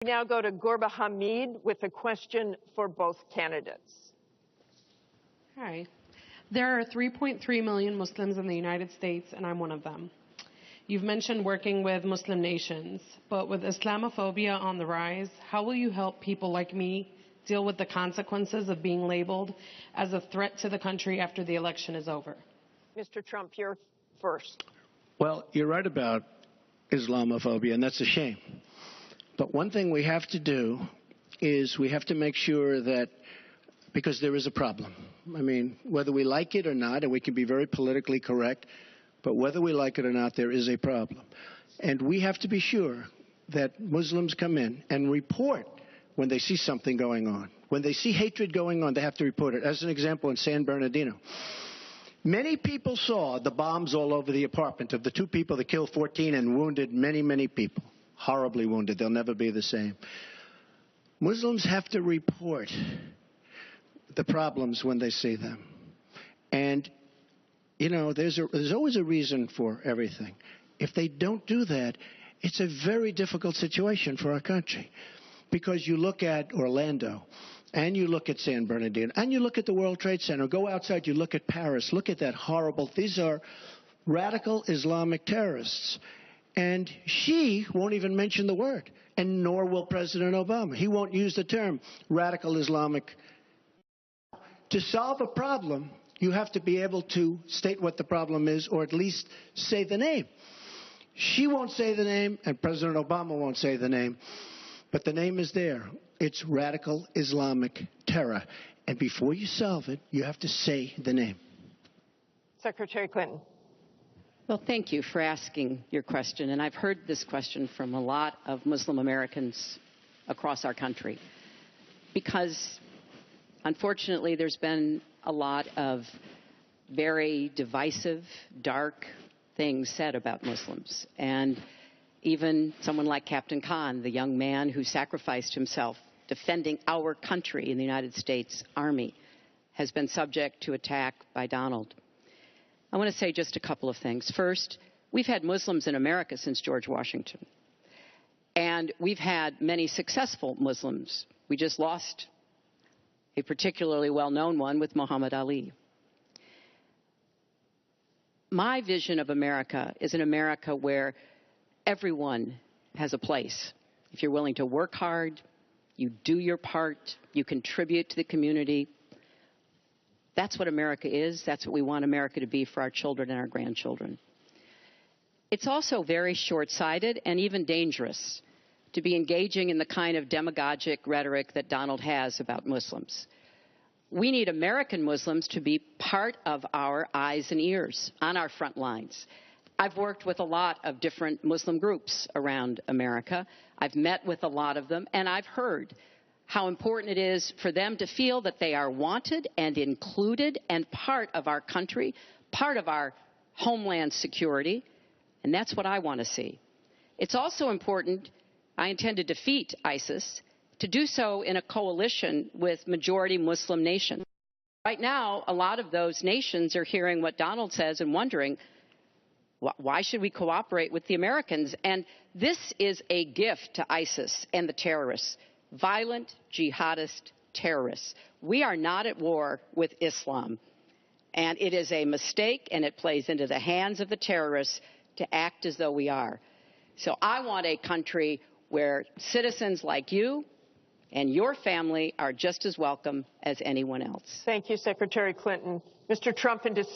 We now go to Gorba Hamid with a question for both candidates. Hi. There are 3.3 million Muslims in the United States, and I'm one of them. You've mentioned working with Muslim nations, but with Islamophobia on the rise, how will you help people like me deal with the consequences of being labeled as a threat to the country after the election is over? Mr. Trump, you're first. Well, you're right about Islamophobia, and that's a shame. But one thing we have to do is we have to make sure that, because there is a problem. I mean, whether we like it or not, and we can be very politically correct, but whether we like it or not, there is a problem. And we have to be sure that Muslims come in and report when they see something going on. When they see hatred going on, they have to report it. As an example, in San Bernardino, many people saw the bombs all over the apartment of the two people that killed 14 and wounded many, many people. Horribly wounded. They'll never be the same. Muslims have to report the problems when they see them. And, you know, there's always a reason for everything. If they don't do that, it's a very difficult situation for our country. Because you look at Orlando, and you look at San Bernardino, and you look at the World Trade Center, go outside, you look at Paris, look at that horrible, these are radical Islamic terrorists. And she won't even mention the word, and nor will President Obama. He won't use the term radical Islamic. To solve a problem, you have to be able to state what the problem is, or at least say the name. She won't say the name, and President Obama won't say the name, but the name is there. It's radical Islamic terror. And before you solve it, you have to say the name. Secretary Clinton. Well, thank you for asking your question. And I've heard this question from a lot of Muslim Americans across our country. Because, unfortunately, there's been a lot of very divisive, dark things said about Muslims. And even someone like Captain Khan, the young man who sacrificed himself defending our country in the United States Army, has been subject to attack by Donald. I want to say just a couple of things. First, we've had Muslims in America since George Washington. And we've had many successful Muslims. We just lost a particularly well-known one with Muhammad Ali. My vision of America is an America where everyone has a place. If you're willing to work hard, you do your part, you contribute to the community. That's what America is. That's what we want America to be for our children and our grandchildren. It's also very short-sighted and even dangerous to be engaging in the kind of demagogic rhetoric that Donald has about Muslims. We need American Muslims to be part of our eyes and ears on our front lines. I've worked with a lot of different Muslim groups around America. I've met with a lot of them, and I've heard how important it is for them to feel that they are wanted and included and part of our country, part of our homeland security, and that's what I want to see. It's also important, I intend to defeat ISIS, to do so in a coalition with majority Muslim nations. Right now, a lot of those nations are hearing what Donald says and wondering, why should we cooperate with the Americans? And this is a gift to ISIS and the terrorists. Violent jihadist terrorists. We are not at war with Islam. And it is a mistake, and it plays into the hands of the terrorists to act as though we are. So I want a country where citizens like you and your family are just as welcome as anyone else. Thank you, Secretary Clinton. Mr. Trump, in December,